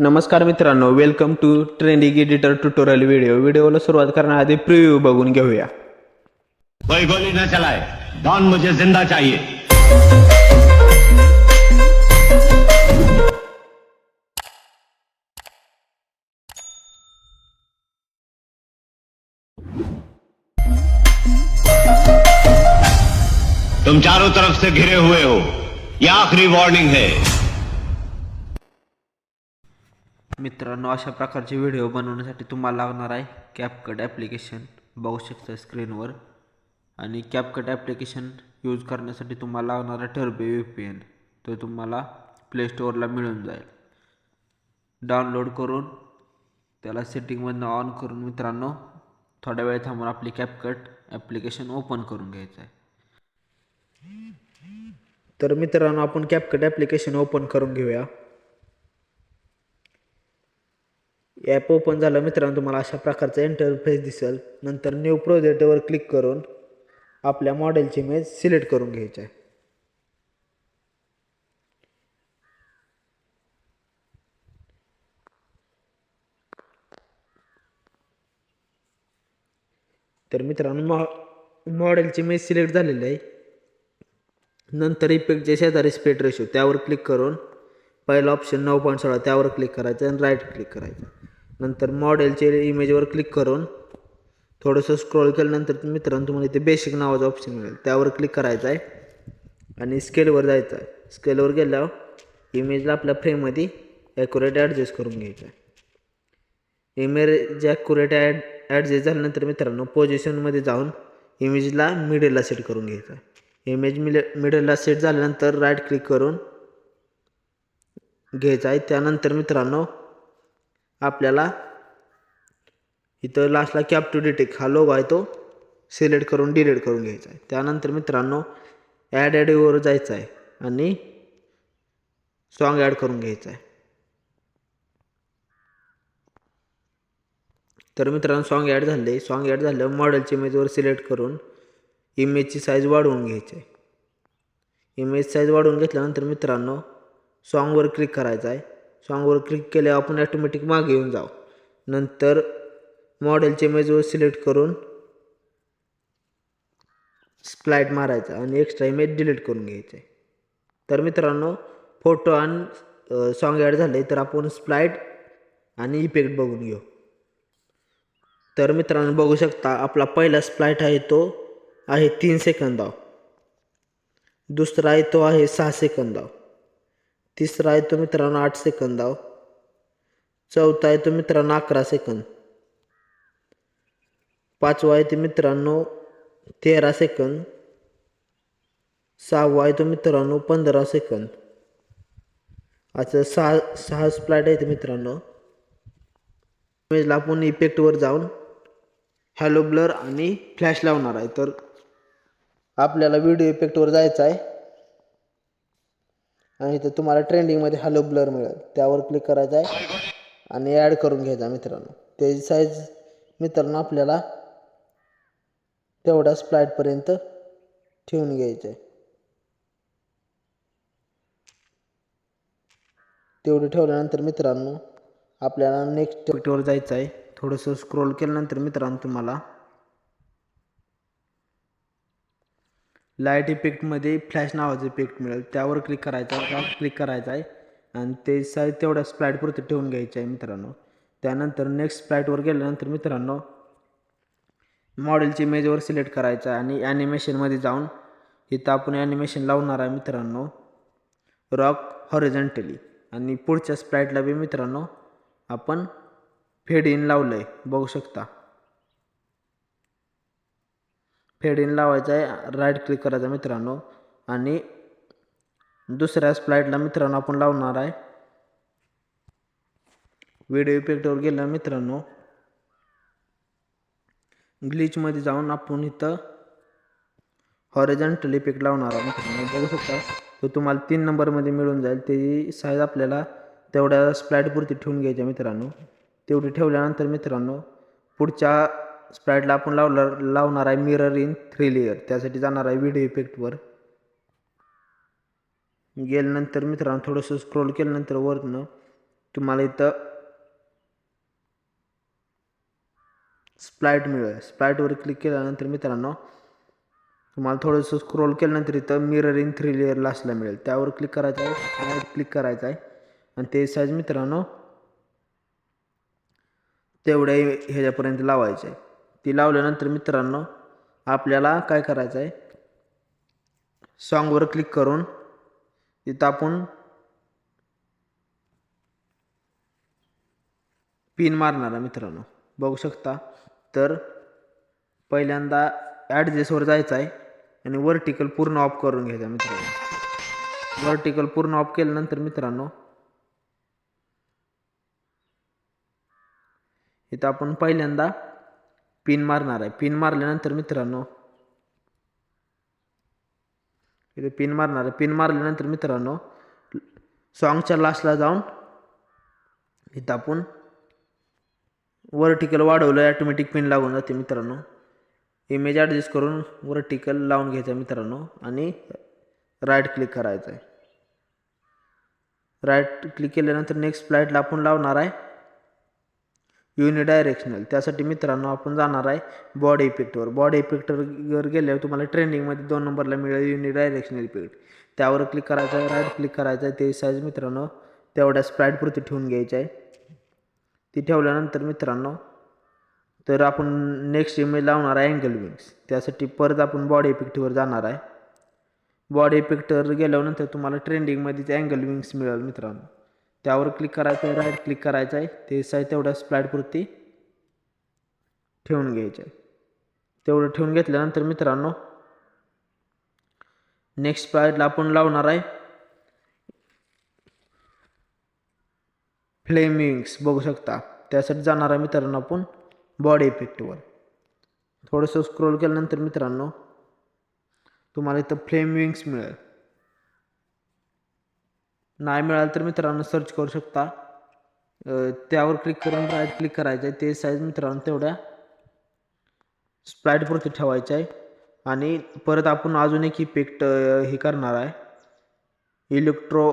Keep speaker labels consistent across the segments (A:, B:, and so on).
A: नमस्कार मित्रांनो, welcome to trending editor tutorial व्हिडिओला सुरुवात करण्याआधी प्रिव्ह्यू बघून घेऊया.
B: कोई गोली न चलाए, डॉन मुझे जिंदा चाहिए. तुम चारों तरफ से घिरे हुए हो. यह आखिरी वार्निंग है.
C: मित्रांनो, अशा प्रकारचे व्हिडिओ बनवण्यासाठी तुम्हाला लागणार आहे कॅपकट ॲप्लिकेशन. बघू शकता स्क्रीनवर. आणि कॅपकट ॲप्लिकेशन यूज करण्यासाठी तुम्हाला लागणार आहे टर्बो VPN. तो तुम्हाला प्ले स्टोअरला मिळून जाईल. डाउनलोड करून त्याला सेटिंगमधनं ऑन करून मित्रांनो थोड्या वेळ थांबून आपली कॅपकट ॲप्लिकेशन ओपन करून घ्यायचं आहे. तर मित्रांनो, आपण कॅपकट ॲप्लिकेशन ओपन करून घेऊया. ॲप ओपन झालं मित्रांनो, तुम्हाला अशा प्रकारचा इंटरफेस दिसेल. नंतर न्यू प्रोजेक्टवर क्लिक करून आपल्या मॉडेलची इमेज सिलेक्ट करून घ्यायची आहे. तर मित्रांनो, मॉडेलची इमेज सिलेक्ट झालेली आहे. नंतर इफेक्टचे शेजारी स्पेट रेशो त्यावर क्लिक करून पहिला ऑप्शन 9.16 त्यावर क्लिक करायचं आणि राईट क्लिक करायचं. नंतर मॉडेलचे इमेजवर क्लिक करून थोडंसं स्क्रोल केल्यानंतर मित्रांनो तुम्हाला इथे बेसिक नावाचं ऑप्शन मिळेल, त्यावर क्लिक करायचं आहे आणि स्केलवर जायचं आहे. स्केलवर गेल्यावर इमेजला आपल्या फ्रेममध्ये ॲक्युरेट ॲडजस्ट करून घ्यायचं आहे. इमेज ॲक्युरेट ॲडजस्ट झाल्यानंतर मित्रांनो पोझिशनमध्ये जाऊन इमेजला मिडलला सेट करून घ्यायचं आहे. इमेज मिडलला सेट झाल्यानंतर राईट क्लिक करून घ्यायचं आहे. त्यानंतर मित्रांनो आपल्याला इथं लास्टला कॅप टू डिटेक्ट हा लोगो आहे तो सिलेक्ट करून डिलीट करून घ्यायचा आहे. त्यानंतर मित्रांनो ॲडवर जायचं आहे आणि सॉन्ग ॲड करून घ्यायचं आहे. तर मित्रांनो सॉन्ग ॲड झाले. सॉन्ग ॲड झाल्यावर मॉडेलची इमेजवर सिलेक्ट करून इमेजची साईज वाढवून घ्यायची आहे. इमेज साईज वाढवून घेतल्यानंतर मित्रांनो सॉन्गवर क्लिक करायचं आहे. सॉन्गवर क्लिक केल्यावर आपण ॲटोमॅटिक मागे येऊन जाऊ. नंतर मॉडेलच्या इमेजवर सिलेक्ट करून स्प्लाइट मारायचा आणि एक्स्ट्रा इमेज डिलीट करून घ्यायचे. तर मित्रांनो फोटो आणि सॉन्ग ॲड झाले. तर आपण स्प्लाइट आणि इफेक्ट बघून घेऊ. तर मित्रांनो बघू शकता आपला पहिला स्प्लाइट आहे तो आहे 3 सेकंदाव. दुसरा आहे तो आहे 6 सेकंदाव. तिसरा आहे तो मित्रांनो 8 सेकंदाव. चौथा आहे तो मित्रांनो 11 सेकंद. पाचवा आहे तो मित्रांनो 13 सेकंद. सहावा आहे तो मित्रांनो 15 सेकंद. असं सहा स्प्लाइट आहे मित्रांनो. इमेजला आपण इफेक्टवर जाऊन हॅलो ब्लर आणि फ्लॅश लावणार आहे. तर आपल्याला व्हिडिओ इफेक्टवर जायचं आहे आणि इथं तुम्हाला ट्रेंडिंगमध्ये हॅलो ब्लर मिळेल, त्यावर क्लिक करायचं आहे आणि ॲड करून घ्यायचा मित्रांनो. त्याची साईज मित्रांनो आपल्याला तेवढ्या स्प्लाइटपर्यंत ठेवून घ्यायचं आहे. तेवढं ठेवल्यानंतर मित्रांनो आपल्याला नेक्स्ट इफेक्टवर जायचं आहे. थोडंसं स्क्रोल केल्यानंतर मित्रांनो तुम्हाला लाईट इफेक्टमध्ये फ्लॅश नावाचं इफेक्ट मिळेल, त्यावर क्लिक करायचं आहे आणि ते साईज तेवढ्या स्प्लाइटपुरती ठेवून घ्यायचं आहे मित्रांनो. त्यानंतर नेक्स्ट स्प्लाइटवर गेल्यानंतर मित्रांनो मॉडेलची इमेजवर सिलेक्ट करायचं आहे आणि ॲनिमेशनमध्ये जाऊन इथं आपण ॲनिमेशन लावणार आहे मित्रांनो रॉक हॉरिझॉन्टली. आणि पुढच्या स्प्लाइटला बी मित्रांनो आपण फेड इन लावलं आहे, बघू शकता. फेड इन लावायचं आहे, राईट क्लिक करायचं मित्रांनो आणि दुसऱ्या स्प्लाइटला मित्रांनो आपण लावणार आहे व्हिडिओ इफेक्टवर गेलं मित्रांनो ग्लिचमध्ये जाऊन आपण इथं हॉरिझॉन्टल इफेक्ट लावणार आहे मित्रांनो. बघू शकता तो तुम्हाला 3 नंबरमध्ये मिळून जाईल. त्याची साईज आपल्याला तेवढ्या स्प्लाइटपुरती ठेवून घ्यायची मित्रांनो. तेवढी ठेवल्यानंतर मित्रांनो पुढच्या स्प्लाइटला आपण लावणार आहे मिरर इन 3 लेयर. त्यासाठी जाणार आहे व्हिडिओ इफेक्टवर. गेल्यानंतर मित्रांनो थोडंसं स्क्रोल केल्यानंतर वरनं तुम्हाला इथं स्प्लाईट मिळेल. स्प्लाईटवर क्लिक केल्यानंतर मित्रांनो तुम्हाला थोडंसं स्क्रोल केल्यानंतर इथं मिररिंग 3 लेअर लास्टला मिळेल. त्यावर क्लिक करायचं आहे, राईट क्लिक करायचं आहे आणि ते साईज मित्रांनो तेवढ्या ह्याच्यापर्यंत लावायचं आहे. ती लावल्यानंतर मित्रांनो आपल्याला काय करायचं आहे, सॉन्गवर क्लिक करून इथं आपण पिन मारणार आहे मित्रांनो. बघू शकता. तर पहिल्यांदा ॲडजस्टवर जायचं आहे आणि वर्टिकल पूर्ण ऑफ करून घ्यायचा मित्रांनो. वर्टिकल पूर्ण ऑफ केल्यानंतर मित्रांनो इथं आपण पहिल्यांदा पिन मारणार आहे. पिन मारल्यानंतर मित्रांनो इथे पिन मारणार आहे. पिन मारल्यानंतर मित्रांनो सॉन्गच्या लास्टला जाऊन इथं आपण वर्टिकल वाढवलं ऑटोमॅटिक पिन लागून जाते मित्रांनो. इमेज ॲडजस्ट करून वर्टिकल लावून घ्यायचं मित्रांनो आणि राईट क्लिक करायचं आहे. राईट क्लिक केल्यानंतर नेक्स्ट स्प्लाईटला आपण लावणार आहे युनिडायरेक्शनल. त्यासाठी मित्रांनो आपण जाणार आहे बॉडी इफेक्टवर. बॉडी इफेक्टवर गेल्यावर तुम्हाला ट्रेंडिंगमध्ये 2 नंबरला मिळेल युनिडायरेक्शनल इफेक्ट. त्यावर क्लिक करायचं आहे, राईट क्लिक करायचं आहे. ते साईज मित्रांनो तेवढ्या स्प्लाईटपुरती ठेवून घ्यायची आहे. ती ठेवल्यानंतर मित्रांनो तर आपण नेक्स्ट इमेज लावणार आहे अँगल विंग्स. त्यासाठी परत आपण बॉडी इफेक्टवर जाणार आहे. बॉडी इफेक्टवर गेल्यानंतर तुम्हाला ट्रेंडिंगमध्ये अँगल विंग्स मिळेल मित्रांनो. त्यावर क्लिक करायचं आहे, राईट क्लिक करायचं आहे. ते साईज तेवढ्या स्प्लाईटपुरती ठेवून घ्यायचं आहे. तेवढं ठेवून घेतल्यानंतर मित्रांनो नेक्स्ट स्प्लाईटला आपण लावणार आहे फ्लेम विंग्स. बघू शकता. त्यासाठी जाणार आहे मित्रांनो आपण बॉडी इफेक्टवर. थोडंसं स्क्रोल केल्यानंतर मित्रांनो तुम्हाला इथं फ्लेम विंग्स मिळेल. नाही मिळालं तर मित्रांनो सर्च करू शकता. त्यावर क्लिक करून राईट क्लिक करायचं आहे. ते साईज मित्रांनो तेवढ्या स्प्लाईटपुरती ठेवायचं आहे. आणि परत आपण अजून एक इफेक्ट हे करणार आहे इलेक्ट्रो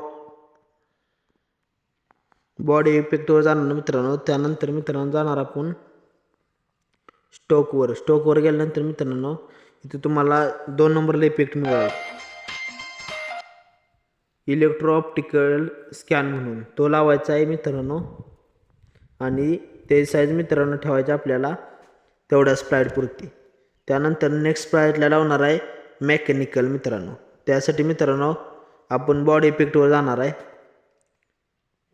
C: बॉडी इफेक्टवर जाणार मित्रांनो. त्यानंतर मित्रांनो जाणार आपण स्टोकवर. स्टोकवर गेल्यानंतर मित्रांनो इथे तुम्हाला 2 नंबरला इफेक्ट मिळेल इलेक्ट्रो ऑप्टिकल स्कॅन म्हणून. तो लावायचा आहे मित्रांनो आणि ते साईज मित्रांनो ठेवायचे आपल्याला तेवढ्या स्प्लाईटपुरती. त्यानंतर नेक्स्ट स्प्लाईटला लावणार आहे मेकॅनिकल मित्रांनो. त्यासाठी मित्रांनो आपण बॉडी इफेक्टवर जाणार आहे.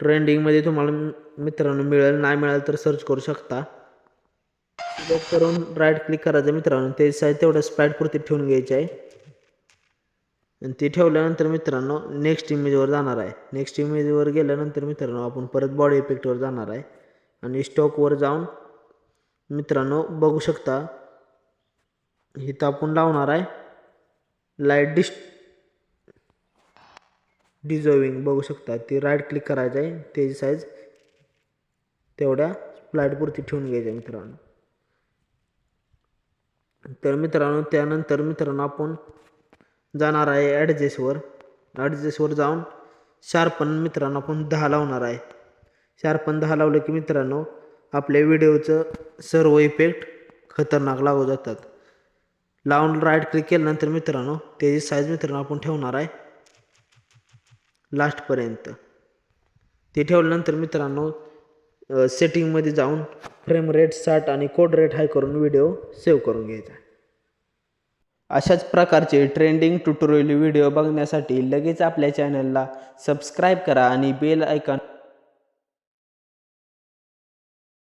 C: ट्रेंडिंगमध्ये तुम्हाला मित्रांनो मिळेल. नाही मिळालं तर सर्च करू शकता. क्लिक करून राईट क्लिक करायचं मित्रांनो. ते साईज तेवढ्या स्प्लाईटपुरती ठेवून घ्यायची आहे आणि ते ठेवल्यानंतर मित्रांनो नेक्स्ट इमेजवर जाणार आहे. नेक्स्ट इमेजवर गेल्यानंतर मित्रांनो आपण परत बॉडी इफेक्टवर जाणार आहे आणि स्टॉकवर जाऊन मित्रांनो बघू शकता इथं आपण लावणार आहे लाईट डिझॉल्विंग. बघू शकता. ती राईट क्लिक करायचं आहे. त्याची साईज तेवढ्या स्प्लाईटपुरती ठेवून घ्यायची आहे मित्रांनो. तर मित्रांनो त्यानंतर मित्रांनो आपण जाणार आहे ॲडजस्टवर. ॲडजस्टवर जाऊन शार्पन मित्रांनो आपण 10 लावणार आहे. शार्पन 10 लावलं की मित्रांनो आपल्या व्हिडिओचं सर्व इफेक्ट खतरनाक लागू जातात. लावून राईट क्लिक केल्यानंतर मित्रांनो त्याची साईज मित्रांनो आपण ठेवणार आहे लास्टपर्यंत. ते ठेवल्यानंतर मित्रांनो सेटिंगमध्ये जाऊन फ्रेम रेट 60 आणि कोड रेट हाय करून व्हिडिओ सेव्ह करून घ्यायचा.
A: अशाच प्रकारचे ट्रेंडिंग ट्युटोरियल व्हिडिओ बघण्यासाठी लगेच आपल्या चॅनलला सबस्क्राईब करा आणि बेल आयकॉन